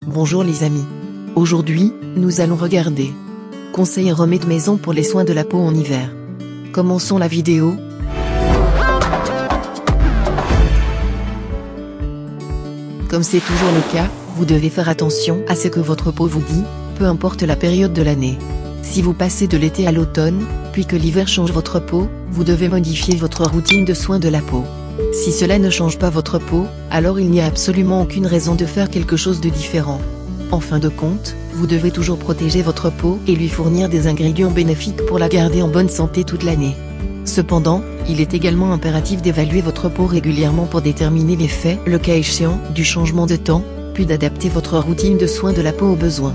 Bonjour les amis. Aujourd'hui, nous allons regarder conseils et remèdes maison pour les soins de la peau en hiver. Commençons la vidéo. Comme c'est toujours le cas, vous devez faire attention à ce que votre peau vous dit, peu importe la période de l'année. Si vous passez de l'été à l'automne, puis que l'hiver change votre peau, vous devez modifier votre routine de soins de la peau. Si cela ne change pas votre peau, alors il n'y a absolument aucune raison de faire quelque chose de différent. En fin de compte, vous devez toujours protéger votre peau et lui fournir des ingrédients bénéfiques pour la garder en bonne santé toute l'année. Cependant, il est également impératif d'évaluer votre peau régulièrement pour déterminer l'effet, le cas échéant, du changement de temps, puis d'adapter votre routine de soins de la peau aux besoins.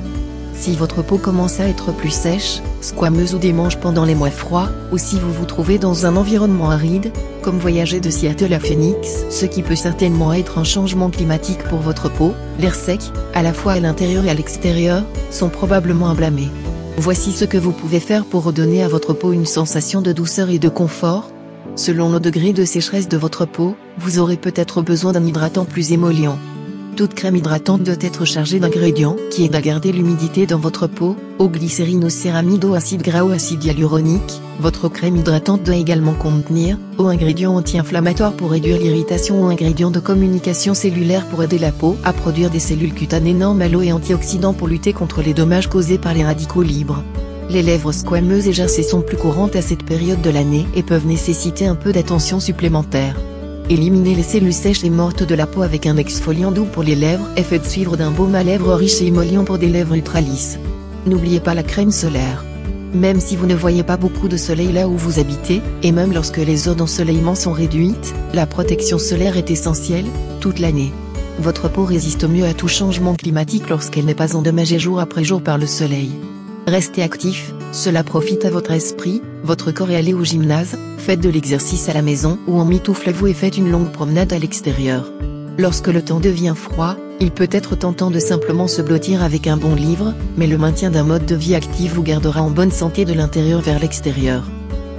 Si votre peau commence à être plus sèche, squameuse ou démange pendant les mois froids, ou si vous vous trouvez dans un environnement aride, comme voyager de Seattle à Phoenix, ce qui peut certainement être un changement climatique pour votre peau, l'air sec, à la fois à l'intérieur et à l'extérieur, sont probablement à blâmer. Voici ce que vous pouvez faire pour redonner à votre peau une sensation de douceur et de confort. Selon le degré de sécheresse de votre peau, vous aurez peut-être besoin d'un hydratant plus émollient. Toute crème hydratante doit être chargée d'ingrédients qui aident à garder l'humidité dans votre peau, eau glycérine, eau céramide, eau acide gras ou acide hyaluronique. Votre crème hydratante doit également contenir eau ingrédients anti-inflammatoires pour réduire l'irritation ou ingrédients de communication cellulaire pour aider la peau à produire des cellules cutanées normales et antioxydants pour lutter contre les dommages causés par les radicaux libres. Les lèvres squameuses et gercées sont plus courantes à cette période de l'année et peuvent nécessiter un peu d'attention supplémentaire. Éliminez les cellules sèches et mortes de la peau avec un exfoliant doux pour les lèvres et faites suivre d'un baume à lèvres riche et émollient pour des lèvres ultra lisses. N'oubliez pas la crème solaire. Même si vous ne voyez pas beaucoup de soleil là où vous habitez, et même lorsque les heures d'ensoleillement sont réduites, la protection solaire est essentielle, toute l'année. Votre peau résiste mieux à tout changement climatique lorsqu'elle n'est pas endommagée jour après jour par le soleil. Restez actif, cela profite à votre esprit, votre corps et allez au gymnase, faites de l'exercice à la maison ou emmitouflez-vous et faites une longue promenade à l'extérieur. Lorsque le temps devient froid, il peut être tentant de simplement se blottir avec un bon livre, mais le maintien d'un mode de vie actif vous gardera en bonne santé de l'intérieur vers l'extérieur.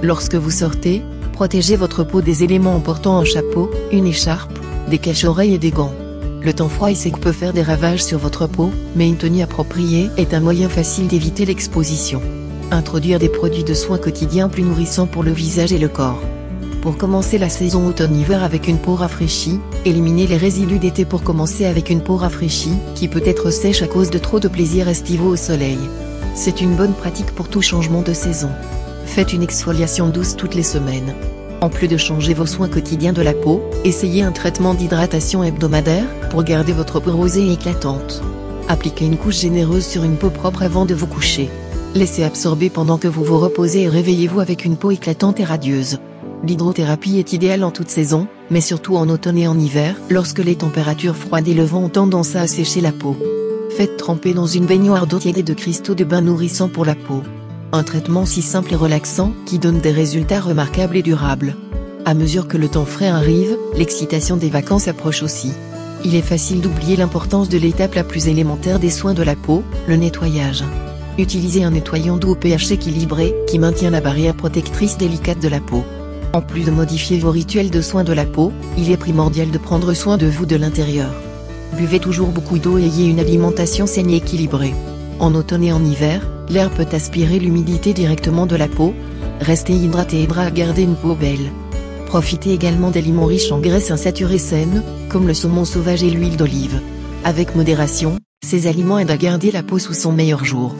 Lorsque vous sortez, protégez votre peau des éléments en portant un chapeau, une écharpe, des cache-oreilles et des gants. Le temps froid et sec peut faire des ravages sur votre peau, mais une tenue appropriée est un moyen facile d'éviter l'exposition. Introduire des produits de soins quotidiens plus nourrissants pour le visage et le corps. Pour commencer la saison automne-hiver avec une peau rafraîchie, éliminez les résidus d'été pour commencer avec une peau rafraîchie, qui peut être sèche à cause de trop de plaisirs estivaux au soleil. C'est une bonne pratique pour tout changement de saison. Faites une exfoliation douce toutes les semaines. En plus de changer vos soins quotidiens de la peau, essayez un traitement d'hydratation hebdomadaire, pour garder votre peau rosée et éclatante. Appliquez une couche généreuse sur une peau propre avant de vous coucher. Laissez absorber pendant que vous vous reposez et réveillez-vous avec une peau éclatante et radieuse. L'hydrothérapie est idéale en toute saison, mais surtout en automne et en hiver, lorsque les températures froides et le vent ont tendance à assécher la peau. Faites tremper dans une baignoire d'eau tiède et de cristaux de bain nourrissants pour la peau. Un traitement si simple et relaxant, qui donne des résultats remarquables et durables. À mesure que le temps frais arrive, l'excitation des vacances approche aussi. Il est facile d'oublier l'importance de l'étape la plus élémentaire des soins de la peau, le nettoyage. Utilisez un nettoyant doux au pH équilibré, qui maintient la barrière protectrice délicate de la peau. En plus de modifier vos rituels de soins de la peau, il est primordial de prendre soin de vous de l'intérieur. Buvez toujours beaucoup d'eau et ayez une alimentation saine et équilibrée. En automne et en hiver, l'air peut aspirer l'humidité directement de la peau. Restez hydraté et aidera à garder une peau belle. Profitez également d'aliments riches en graisses insaturées saines, comme le saumon sauvage et l'huile d'olive. Avec modération, ces aliments aident à garder la peau sous son meilleur jour.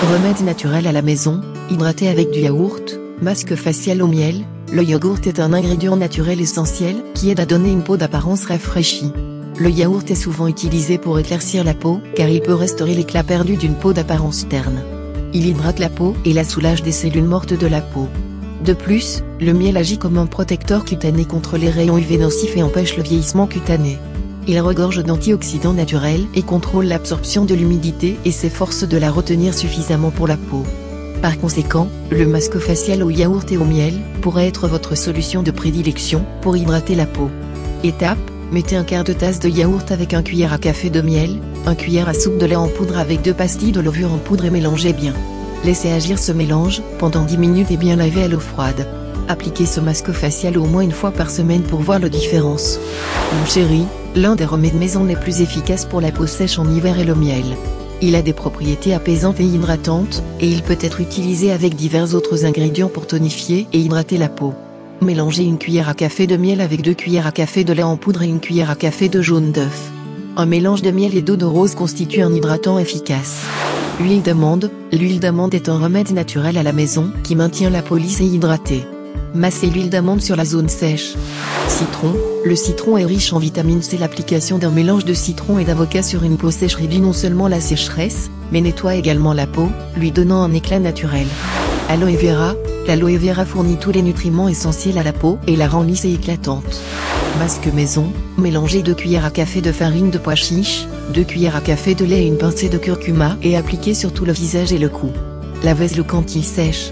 Remèdes naturels à la maison, hydrater avec du yaourt, masque facial au miel. Le yaourt est un ingrédient naturel essentiel, qui aide à donner une peau d'apparence rafraîchie. Le yaourt est souvent utilisé pour éclaircir la peau, car il peut restaurer l'éclat perdu d'une peau d'apparence terne. Il hydrate la peau et la soulage des cellules mortes de la peau. De plus, le miel agit comme un protecteur cutané contre les rayons UV nocifs et empêche le vieillissement cutané. Il regorge d'antioxydants naturels et contrôle l'absorption de l'humidité et s'efforce de la retenir suffisamment pour la peau. Par conséquent, le masque facial au yaourt et au miel pourrait être votre solution de prédilection pour hydrater la peau. Étape: mettez un quart de tasse de yaourt avec un cuillère à café de miel, un cuillère à soupe de lait en poudre avec 2 pastilles de levure en poudre et mélangez bien. Laissez agir ce mélange pendant 10 minutes et bien laver à l'eau froide. Appliquez ce masque facial au moins une fois par semaine pour voir la différence. Mon chéri, l'un des remèdes maison les plus efficaces pour la peau sèche en hiver est le miel. Il a des propriétés apaisantes et hydratantes, et il peut être utilisé avec divers autres ingrédients pour tonifier et hydrater la peau. Mélangez une cuillère à café de miel avec 2 cuillères à café de lait en poudre et une cuillère à café de jaune d'œuf. Un mélange de miel et d'eau de rose constitue un hydratant efficace. Huile d'amande. L'huile d'amande est un remède naturel à la maison qui maintient la peau lisse et hydratée. Massez l'huile d'amande sur la zone sèche. Citron. Le citron est riche en vitamine C. L'application d'un mélange de citron et d'avocat sur une peau sèche réduit non seulement la sécheresse, mais nettoie également la peau, lui donnant un éclat naturel. Aloe vera. L'aloe vera fournit tous les nutriments essentiels à la peau et la rend lisse et éclatante. Masque maison. Mélangez 2 cuillères à café de farine de pois chiche, 2 cuillères à café de lait et une pincée de curcuma et appliquez sur tout le visage et le cou. Lavez-le quand il sèche.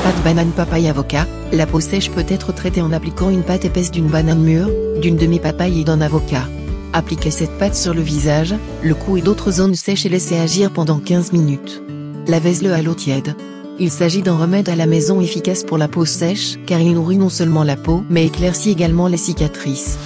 Pâte banane papaye avocat. La peau sèche peut être traitée en appliquant une pâte épaisse d'une banane mûre, d'une demi-papaye et d'un avocat. Appliquez cette pâte sur le visage, le cou et d'autres zones sèches et laissez agir pendant 15 minutes. Lavez-le à l'eau tiède. Il s'agit d'un remède à la maison efficace pour la peau sèche, car il nourrit non seulement la peau, mais éclaircit également les cicatrices.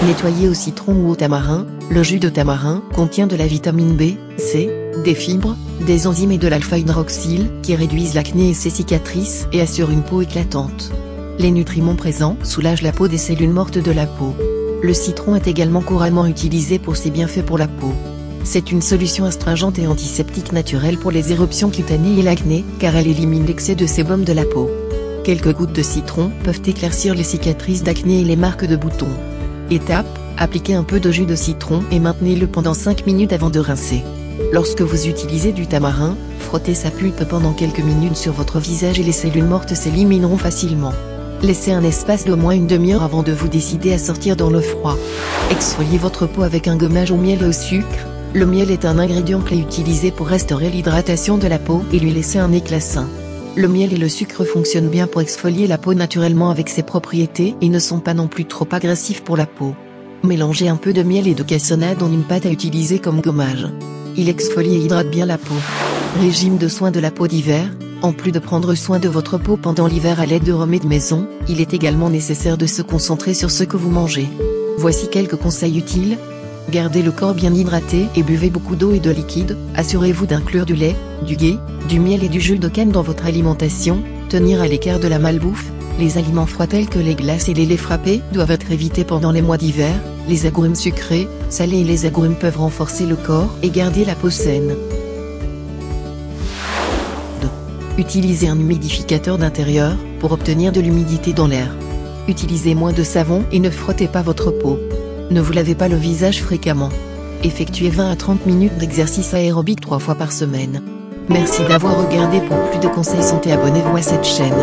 Nettoyez au citron ou au tamarin. Le jus de tamarin contient de la vitamine B, C, des fibres, des enzymes et de l'alpha-hydroxyle, qui réduisent l'acné et ses cicatrices et assurent une peau éclatante. Les nutriments présents soulagent la peau des cellules mortes de la peau. Le citron est également couramment utilisé pour ses bienfaits pour la peau. C'est une solution astringente et antiseptique naturelle pour les éruptions cutanées et l'acné, car elle élimine l'excès de sébum de la peau. Quelques gouttes de citron peuvent éclaircir les cicatrices d'acné et les marques de boutons. Étape, appliquez un peu de jus de citron et maintenez-le pendant 5 minutes avant de rincer. Lorsque vous utilisez du tamarin, frottez sa pulpe pendant quelques minutes sur votre visage et les cellules mortes s'élimineront facilement. Laissez un espace d'au moins une demi-heure avant de vous décider à sortir dans le froid. Exfoliez votre peau avec un gommage au miel et au sucre. Le miel est un ingrédient clé utilisé pour restaurer l'hydratation de la peau et lui laisser un éclat sain. Le miel et le sucre fonctionnent bien pour exfolier la peau naturellement avec ses propriétés et ne sont pas non plus trop agressifs pour la peau. Mélangez un peu de miel et de cassonade dans une pâte à utiliser comme gommage. Il exfolie et hydrate bien la peau. Régime de soins de la peau d'hiver. En plus de prendre soin de votre peau pendant l'hiver à l'aide de remèdes maison, il est également nécessaire de se concentrer sur ce que vous mangez. Voici quelques conseils utiles. Gardez le corps bien hydraté et buvez beaucoup d'eau et de liquide. Assurez-vous d'inclure du lait, du ghee, du miel et du jus de canne dans votre alimentation. Tenir à l'écart de la malbouffe. Les aliments froids tels que les glaces et les laits frappés doivent être évités pendant les mois d'hiver. Les agrumes sucrés, salés et les agrumes peuvent renforcer le corps et garder la peau saine. 2. Utilisez un humidificateur d'intérieur pour obtenir de l'humidité dans l'air. Utilisez moins de savon et ne frottez pas votre peau. Ne vous lavez pas le visage fréquemment. Effectuez 20 à 30 minutes d'exercice aérobique 3 fois par semaine. Merci d'avoir regardé. Pour plus de conseils santé, abonnez-vous à cette chaîne.